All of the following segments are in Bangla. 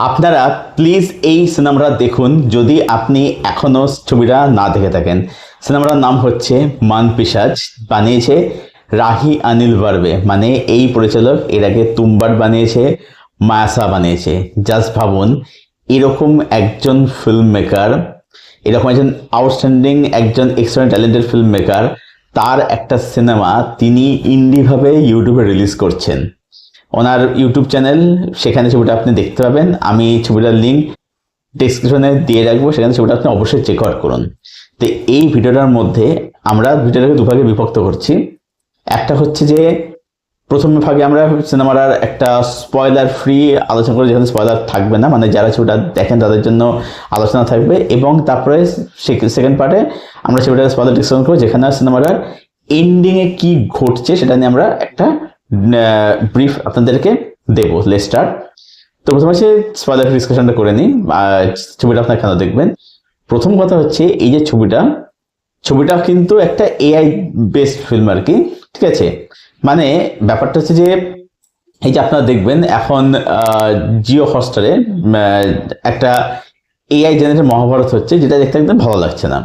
আপনারা প্লিজ এই সিনেমাটা দেখুন যদি আপনি এখনো ছবিটা না দেখে থাকেন। সিনেমাটার নাম হচ্ছে মান পিশাচ, বানিয়েছে রাহি অনিল বার্বে, মানে এই পরিচালক এর আগে তুম্বার বানিয়েছে, মায়াসা বানিয়েছে। জাস্ট ভাবুন, এরকম একজন ফিল্ম মেকার, এরকম একজন আউটস্ট্যান্ডিং একজন এক্সট্রাঅর্ডিনারি ট্যালেন্টেড ফিল্ম মেকার, তার একটা সিনেমা তিনি ইন্ডিভাবে ইউটিউবে রিলিজ করছেন। ওনার ইউটিউব চ্যানেল, সেখানে ছবিটা আপনি দেখতে পাবেন। আমি ছবিটার লিঙ্ক ডেসক্রিপশনে দিয়ে রাখবো, সেখানে ছবিটা আপনি অবশ্যই চেক আউট করুন। তো এই ভিডিওটার মধ্যে আমরা ভিডিওটাকে দুভাগে বিভক্ত করছি। একটা হচ্ছে যে প্রথম ভাগে আমরা সিনেমার একটা স্পয়লার ফ্রি আলোচনা করে, যেখানে স্পয়লার থাকবে না, মানে যারা ছবিটা দেখেন তাদের জন্য আলোচনা থাকবে। এবং তারপরে সেকেন্ড পার্টে আমরা ছবিটার স্পয়লার ডিসকাশন করবো, যেখানে সিনেমাটার এন্ডিংয়ে কি ঘটছে সেটা নিয়ে আমরা একটা ব্রিফ আপনাদেরকে দেবো। Let's start. তো প্রথমে হচ্ছে স্পয়লার ডিসকাশনটা করে নিই, ছবিটা আপনারা কেন দেখবেন। প্রথম কথা হচ্ছে এই যে ছবিটা কিন্তু একটা এআই বেসড ফিল্ম আর কি, ঠিক আছে। মানে ব্যাপারটা হচ্ছে যে এই যে আপনারা দেখবেন এখন জিও হটস্টারে একটা এআই জেনারেটেড মহাভারত হচ্ছে, যেটা দেখতে একদম ভালো লাগছে না।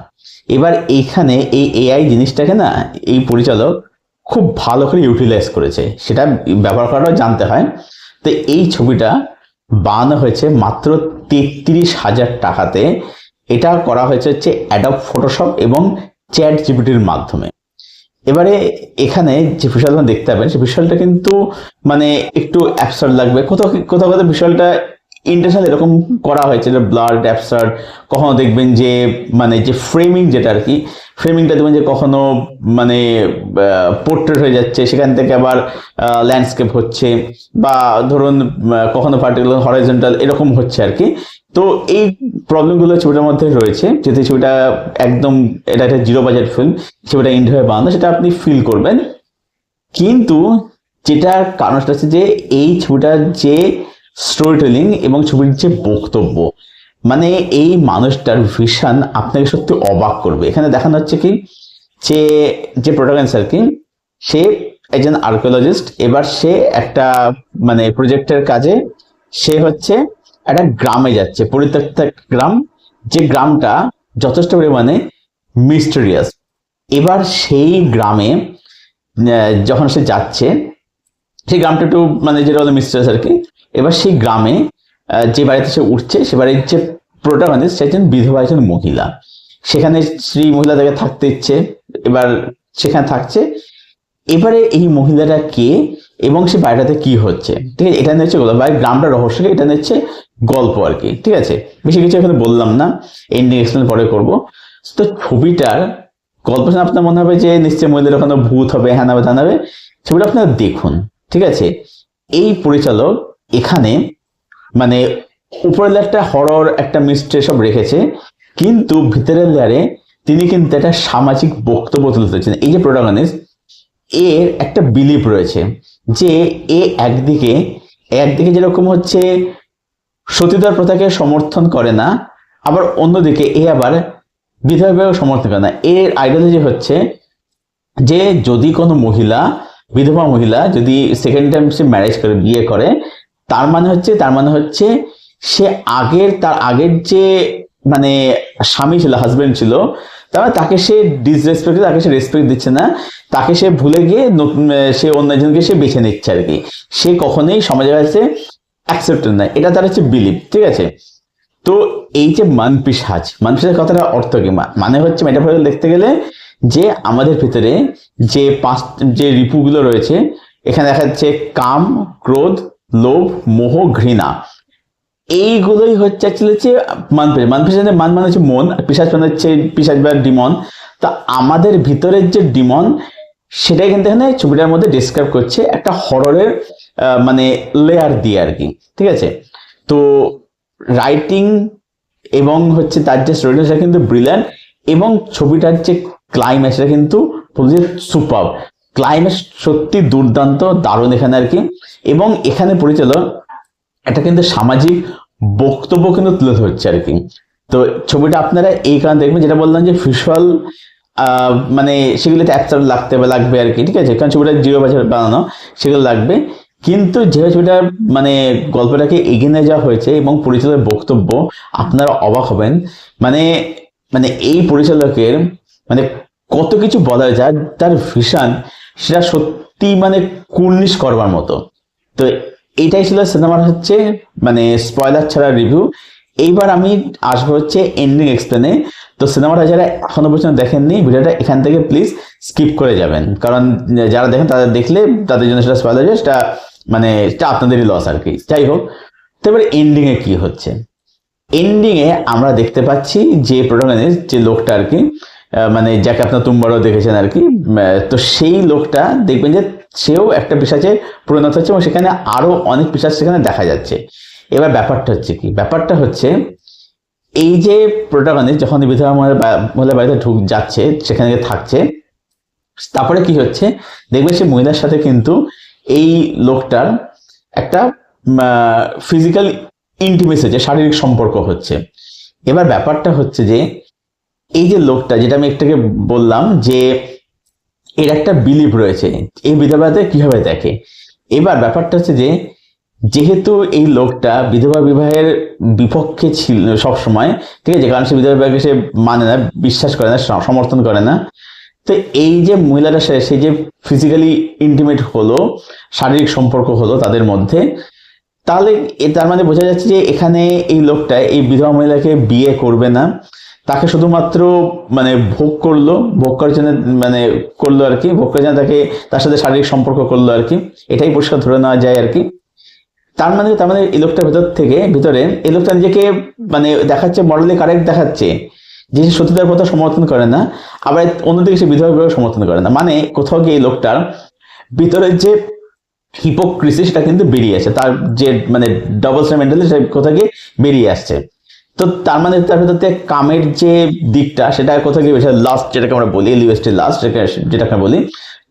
এবার এইখানে এই এআই জিনিসটাকে না এই পরিচালক খুব ভালো করে ইউটিলাইজ করেছে, সেটা ব্যবহার করাটাও জানতে হয়। তো এই ছবিটা বানানো হয়েছে মাত্র 33,000 টাকাতে। এটা করা হয়েছে হচ্ছে অ্যাডব ফটোশপ এবং চ্যাট জিপিটির মাধ্যমে। এবারে এখানে যে ভিজুয়ালটা দেখতে পাবেন, সেই ভিজুয়ালটা কিন্তু মানে একটু অ্যাবসার্ড লাগবে, কোথাও কোথাও কোথাও ভিজুয়ালটা ইন্টেনশনাল এরকম করা হয়েছে যে ব্লার্ড অ্যাবসার্ড। কখনো দেখবেন যে মানে যে ফ্রেমিং, যেটা আর কি ফ্রেমিংটা দেখবেন যে কখনো মানে পোর্ট্রেট হয়ে যাচ্ছে, সেখান থেকে আবার ল্যান্ডস্কেপ হচ্ছে, বা ধরুন কখনো পার্টিকুলার হরাইজন্টাল এরকম হচ্ছে আর কি। তো এই প্রবলেমগুলো ছবিটার মধ্যে রয়েছে, যেহেতু ছবিটা একদম এটা একটা জিরো বাজেট ফিল্ম, ছবিটা ইন্ডিয়ায় বানানো, সেটা আপনি ফিল করবেন। কিন্তু যেটার কারণটা হচ্ছে যে এই ছবিটার যে স্টোরি টেলিং এবং ছবির যে বক্তব্য, মানে এই মানুষটার ভিশন আপনাকে সত্যি অবাক করবে। এখানে দেখানো হচ্ছে কি যে যে প্রোটাগনিস্ট আর কি, সে একজন আর্কিওলজিস্ট। এবার সে একটা মানে প্রজেক্টের কাজে সে হচ্ছে একটা গ্রামে যাচ্ছে, পরিত্যক্ত গ্রাম, যে গ্রামটা যথেষ্ট পরিমাণে মিস্টেরিয়াস। এবার সেই গ্রামে যখন সে যাচ্ছে, সেই গ্রামটা একটু মানে যেটা হলো মিস্টেরিয়াস আর কি। এবার সেই গ্রামে যে বাড়িতে সে উঠছে, সে বাড়ির যে প্রোটাগনিস্ট সে একজন বিধবা একজন মহিলা। সেখানে সেই মহিলা তাকে থাকতে ইচ্ছে, এবার সেখানে থাকছে। এবারে এই মহিলাটা কে এবং সে বাড়িটাতে কি হচ্ছে, ঠিক আছে, এটা নিয়ে হচ্ছে গল্প। বাড়ির গ্রামটা রহস্য, এটা নিয়ে হচ্ছে গল্প আর কি, ঠিক আছে। বেশি কিছু এখানে বললাম না, এন্ডিং এক্সপ্লেন পরে করবো। তো ছবিটার গল্প শুনে আপনার মনে হবে যে নিশ্চয়ই মহিলার ওখানে ভূত হবে, হ্যান হবে, ত্যান হবে। ছবিটা আপনারা দেখুন, ঠিক আছে। এই পরিচালক এখানে মানে উপরের লেয়ারটা হরর একটা মিস্ট্রি সব রেখেছে, কিন্তু ভিতরের লেয়ারে তিনি কিন্তু একটা সামাজিক বক্তব্য তুলে ধরেছেন। এই যে প্রোটাগনিস্ট, এর একটা বিলিভ রয়েছে যে এ একদিকে যেরকম হচ্ছে সতীদাহ প্রথাকে সমর্থন করে না, আবার অন্যদিকে এ আবার বিধবা সমর্থন করে না। এর আইডিওলজি হচ্ছে যে যদি কোনো মহিলা, বিধবা মহিলা যদি সেকেন্ড টাইম সে ম্যারেজ করে, বিয়ে করে, তার মানে হচ্ছে সে তার আগের যে মানে স্বামী ছিল, হাজবেন্ড ছিল, তাকে সে ডিসরেসপেক্ট, তাকে সে রেসপেক্ট দিচ্ছে না, তাকে সে ভুলে গিয়ে সে অন্য একজনকে সে বেছে নিচ্ছে আর কি। সে কখনোই সমাজের কাছে অ্যাকসেপ্টেড না, এটা তার হচ্ছে বিলিভ, ঠিক আছে। তো এই যে মান পিশাচের কথাটা অর্থ কি? মানে হচ্ছে মেটাফরিক্যাল দেখতে গেলে যে আমাদের ভিতরে যে রিপুগুলো রয়েছে, এখানে দেখা যাচ্ছে কাম, ক্রোধ, লোভ, মোহ, ঘৃণা, এইগুলোই হচ্ছে অ্যাকচুয়ালি হচ্ছে মান পিশাচের মান মানে হচ্ছে মন, পিশাচ মানে হচ্ছে পিশাচ বা ডিমন। তা আমাদের ভিতরের যে ডিমন, সেটাই কিন্তু এখানে ছবিটার মধ্যে ডিসক্রাইব করছে একটা হররের মানে লেয়ার দিয়ে আর কি, ঠিক আছে। তো রাইটিং এবং হচ্ছে তার যে স্টোরিটা, সেটা কিন্তু ব্রিলিয়ান্ট। এবং ছবিটার যে ক্লাইম্যাক্স, সেটা কিন্তু সুপার ক্লাইম্যাক্স, সত্যি দুর্দান্ত, দারুণ এখানে আর কি। এবং এখানে পরিচালক একটা কিন্তু সামাজিক বক্তব্য কিন্তু তুলে ধরছে আর কি। তো ছবিটা আপনারা এই কারণে দেখবেন, যেটা বললাম যে ভিজুয়াল মানে সেগুলোতে অ্যাপসার লাগবে আর কি, ঠিক আছে, কারণ ছবিটা জিরো বাজেট বানানো, সেগুলো লাগবে। কিন্তু যেভাবে ছবিটা মানে গল্পটাকে এগিয়ে নিয়ে যাওয়া হয়েছে এবং পরিচালকের বক্তব্য, আপনারা অবাক হবেন। মানে মানে এই পরিচালকের মানে কত কিছু বলা যায়, তার ভিশন সেটা সত্যি মানে কুর্নিশ করবার মতো। তো এইটাই ছিল সিনেমার হচ্ছে মানে স্পয়লার ছাড়া রিভিউ। এইবার আমি আসবো হচ্ছে এন্ডিং এক্সপ্লেনে। তো সিনেমাটা যারা এখনো পর্যন্ত দেখেননি, ভিডিওটা এখান থেকে প্লিজ স্কিপ করে যাবেন, কারণ যারা দেখেন তাদের দেখলে তাদের জন্য সেটা স্পয়লার হয়ে সেটা মানে এটা আপনাদেরই লস আর কি। যাই হোক, তো এবার এন্ডিং এ কি হচ্ছে। এন্ডিং এ আমরা দেখতে পাচ্ছি যে প্রোটাগনিস্ট, যে লোকটা আর কি মানে যাকে আপনার তুম্বারও দেখেছেন আর কি, তো সেই লোকটা দেখবেন যে সেও একটা পিশাচে পরিণত হচ্ছে এবং সেখানে আরো অনেক পিশাচ সেখানে দেখা যাচ্ছে। এবার ব্যাপারটা হচ্ছে কি, ব্যাপারটা হচ্ছে এই যে প্রোটাগনিস্ট যখন বিধবা মহিলা বাড়িতে যাচ্ছে, সেখানে থাকছে, তারপরে কি হচ্ছে দেখবেন সে মহিলার সাথে কিন্তু এই লোকটার একটা ফিজিক্যাল ইন্টিমেসি, যে শারীরিক সম্পর্ক হচ্ছে। এবার ব্যাপারটা হচ্ছে যে এই যে লোকটা, যেটা আমি একটাকে বললাম যে এর একটা বিলিভ রয়েছে এই বিধবাতে কিভাবে দেখে। এবার ব্যাপারটা হচ্ছে যে যেহেতু এই লোকটা বিধবা বিবাহের বিপক্ষে ছিল সব সময়, ঠিক আছে, কারণ সে বিধবা বিবাহকে সে মানে না, বিশ্বাস করে না, সমর্থন করে না। তো এই যে মহিলাটার সাথে সে যে ফিজিক্যালি ইন্টিমেট হলো, শারীরিক সম্পর্ক হলো তাদের মধ্যে, তাহলে তার মানে বোঝা যাচ্ছে যে এখানে এই লোকটা এই বিধবা মহিলাকে বিয়ে করবে না, তাকে শুধুমাত্র মানে ভোগ করলো, ভোগ করার জন্য মানে করলো আর কি, ভোগ করার জন্য তাকে তার সাথে শারীরিক সম্পর্ক করলো আর কি, এটাই পরিষ্কার ধরে নেওয়া যায় আর কি। তার মানে এই লোকটার ভিতরে এই লোকটা নিজেকে মানে দেখাচ্ছে মরালি কারেক্ট দেখাচ্ছে, যে সে সত্যিকার কথা সমর্থন করে না, আবার অন্যদিকে সে বিধবা বিবাহ সমর্থন করে না। মানে কোথাও গিয়ে এই লোকটার ভিতরের যে হিপোক্রিসি সেটা কিন্তু বেরিয়ে আসছে, তার যে মানে ডাবল মেন্টালিটি সেটা কোথাও গিয়ে বেরিয়ে আসছে। তো তার মানে তার ভিতর থেকে কামের যে দিকটা সেটা কোথাও গিয়ে লাস্ট, যেটাকে আমরা বলি এলিভেস্টের লাস্ট, যেটাকে বলি,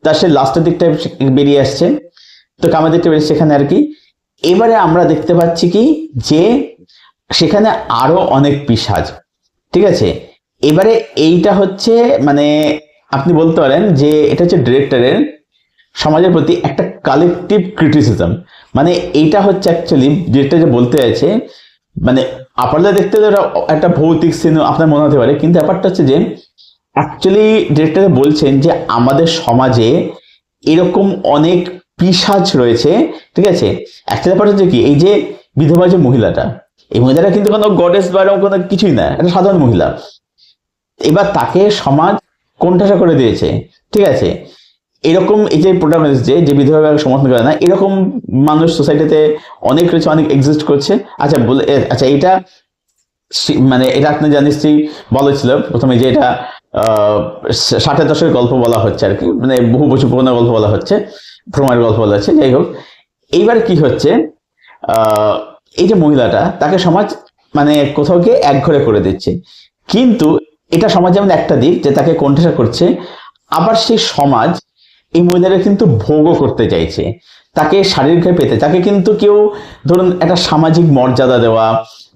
তার সেই লাস্টের দিকটা বেরিয়ে আসছে। তো কামের দিকটা বেরিয়ে সেখানে আর কি। এবারে আমরা দেখতে পাচ্ছি কি যে সেখানে আরো অনেক পিশাচ, ঠিক আছে। এবারে এইটা হচ্ছে মানে আপনি বলতে পারেন যে এটা হচ্ছে ডিরেক্টরের সমাজের প্রতি একটা কালেকটিভ ক্রিটিসিজম। মানে এইটা হচ্ছে অ্যাকচুয়ালি ডিরেক্টর যে বলতে চাইছে, মানে আপনারা দেখতে একটা ভৌতিক সিনেমা আপনার মনে হতে পারে, কিন্তু ব্যাপারটা হচ্ছে যে অ্যাকচুয়ালি ডিরেক্টর বলছেন যে আমাদের সমাজে এরকম অনেক পিশাচ রয়েছে, ঠিক আছে। একটা ব্যাপার হচ্ছে কি, এই যে বিধবা যে মহিলাটা, এই মহিলাটা কিন্তু কোনো গডেস বা এরকম কোনো কিছুই না, একটা সাধারণ মহিলা। এবার তাকে সমাজ কোণঠাসা করে দিয়েছে, ঠিক আছে। এরকম এই যে প্রোটাগনিস্ট যে বিধবা সমর্থন করে না, এরকম মানুষ সোসাইটিতে অনেক রয়েছে, অনেক এক্সিস্ট করছে। আচ্ছা বলে, আচ্ছা এটা মানে এটা আপনি জানিস বলেছিল প্রথমে যে এটা 60-এর দশকের গল্প বলা হচ্ছে আর কি, মানে বহু বছর পুরোনো গল্প বলা হচ্ছে, ভ্রমের গল্প বলা হচ্ছে। যাই হোক, এইবার কি হচ্ছে, এই যে মহিলাটা, তাকে সমাজ মানে কোথাও গিয়ে একঘরে করে দিচ্ছে। কিন্তু এটা সমাজ যেমন একটা দিক যে তাকে কোণঠাসা করছে, আবার সেই সমাজ এই মহিলারা কিন্তু ভোগও করতে চাইছে, তাকে শারীরিকভাবে পেতে, তাকে কিন্তু কেউ ধরুন একটা সামাজিক মর্যাদা দেওয়া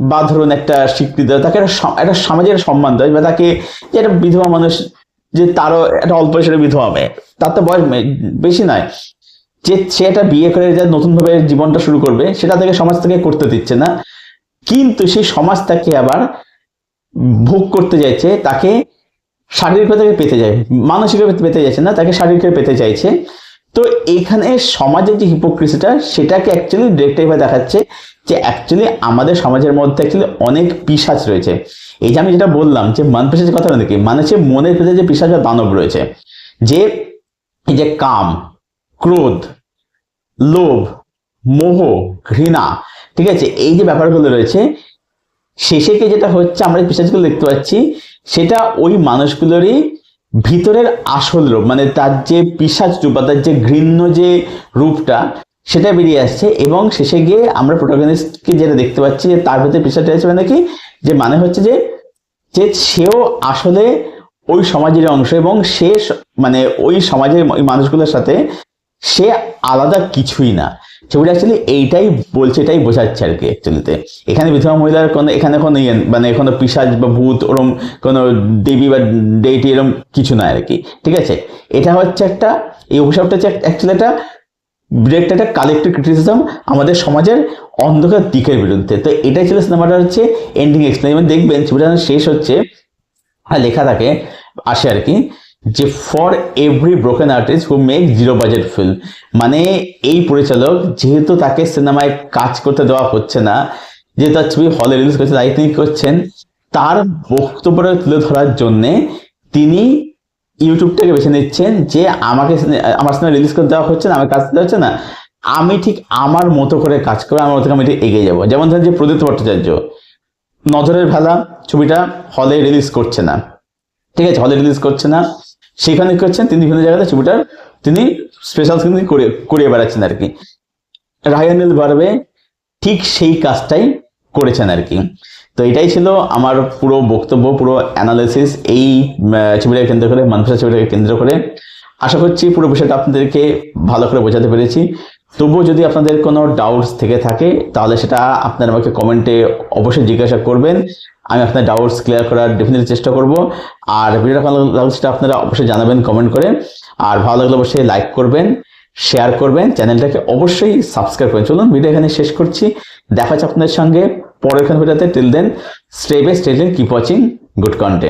বা ধরুন একটা স্বীকৃতি দেওয়া, তাকে একটা সমাজের সম্মান দেওয়া, বা তাকে যে একটা বিধবা মানুষ, যে তারও একটা অল্প বয়সের বিধবা মেয়ে, তার তো বয়স বেশি নয়, যে সে একটা বিয়ে করে যে নতুন ভাবে জীবনটা শুরু করবে, সেটা থেকে সমাজ থেকে করতে দিচ্ছে না, কিন্তু সেই সমাজ তাকে আবার ভোগ করতে চাইছে, তাকে শারীরিকভাবে পেতে যায়, মানসিকভাবে পেতে যাচ্ছে না, তাকে শারীরিকভাবে পেতে চাইছে। তো এইখানে সমাজের যে হিপোক্রিসিটা, সেটাকে অ্যাকচুয়ালি ডিরেক্টভাবে দেখাচ্ছে যে অ্যাকচুয়ালি আমাদের সমাজের মধ্যে অ্যাকচুয়ালি অনেক পিশাচ রয়েছে। এই যে আমি যেটা বললাম যে মান পিশাচের কথা নাকি, মানে হচ্ছে মনের ভেতরে যে পিশাচ বা দানব রয়েছে, যে এই যে কাম, ক্রোধ, লোভ, মোহ, ঘৃণা, ঠিক আছে, এই যে ব্যাপারগুলো রয়েছে, শেষে কি যেটা হচ্ছে আমরা পিশাচগুলো দেখতে পাচ্ছি, সেটা ওই মানুষগুলোরই ভিতরের আসল রূপ, মানে তার যে পিশাচ রূপ বা তার যে ঘৃণ্য যে রূপটা, সেটা বেরিয়ে আসছে। এবং শেষে গিয়ে আমরা প্রোটাগনিস্টকে যেটা দেখতে পাচ্ছি যে তার ভিতরে পিশাচটা আছে, মানে কি, যে মানে হচ্ছে যে যে সেও আসলে ওই সমাজের অংশ, এবং সে মানে ওই সমাজের ওই মানুষগুলোর সাথে সে আলাদা কিছুই না। ছবিটা অ্যাকচুয়ালি এইটাই বলছে, এটাই বোঝাচ্ছে আর কি অ্যাকচুয়ালিতে। এখানে বিধবা মহিলার কোনো এখানে কোনো মানে কোনো পিশাচ বা ভূত ওরম কোনো দেবী বা ডেইটি এরম কিছু নয় আর কি, ঠিক আছে। এটা হচ্ছে একটা, এই অভিশাপটা হচ্ছে অ্যাকচুয়ালি একটা ডিরেক্ট একটা কালেক্টিভ ক্রিটিসিজম আমাদের সমাজের অন্ধকার দিকের বিরুদ্ধে। তো এটাই ছিল সিনেমাটা হচ্ছে এন্ডিং এক্সপ্লেন। দেখবেন ছবিটা শেষ হচ্ছে লেখা থাকে আসে আর কি, যে for every broken artist who make zero budget film, মানে এই পরিচালক যেহেতু তাকে সিনেমায় কাজ করতে দেওয়া হচ্ছে না, যে তার ছবি হলে রিলিজ করছে, তাই তিনি করছেন তার বক্তব্যটা তুলে ধরার জন্যে তিনি ইউটিউবটাকে বেছে নিচ্ছেন, যে আমাকে আমার সিনেমা রিলিজ করে দেওয়া হচ্ছে না, আমার কাজ দেওয়া হচ্ছে না, আমি ঠিক আমার মতো করে কাজ করবো, আমার মতো করে আমি ঠিক এগিয়ে যাবো। যেমন ধরেন যে প্রদীপ্ত ভট্টাচার্য নজরের ভেলা ছবিটা হলে রিলিজ করছে না, ঠিক আছে, হলে রিলিজ করছে না, সেখানে কি করছেন তিনি বিভিন্ন জায়গাতে ছবিটার তিনি স্পেশাল স্ক্রিন করিয়ে বেড়াচ্ছেন আর কি। রাহি আনিল বার্বে ঠিক সেই কাজটাই করেছেন আর কি। তো এটাই ছিল আমার পুরো বক্তব্য, পুরো অ্যানালিসিস এই ছবিটাকে কেন্দ্র করে, মান পিশাচ ছবিটাকে কেন্দ্র করে। আশা করছি পুরো বিষয়টা আপনাদেরকে ভালো করে বোঝাতে পেরেছি। তবুও যদি আপনাদের কোনো ডাউটস থেকে থাকে তাহলে সেটা আপনারা আমাকে কমেন্টে অবশ্যই জিজ্ঞাসা করবেন, আমি আপনার ডাউটস ক্লিয়ার করার ডেফিনেটলি চেষ্টা করব। আর ভিডিওটা ভালো লাগলে সেটা আপনারা অবশ্যই জানাবেন কমেন্ট করে। আর ভালো লাগলে অবশ্যই লাইক করবেন, শেয়ার করবেন, চ্যানেলটাকে অবশ্যই সাবস্ক্রাইব করবেন। চলুন ভিডিও এখানে শেষ করছি, দেখা হচ্ছে আপনাদের সঙ্গে পরের ভিডিওতে। Till then stay best, stay keep watching good content.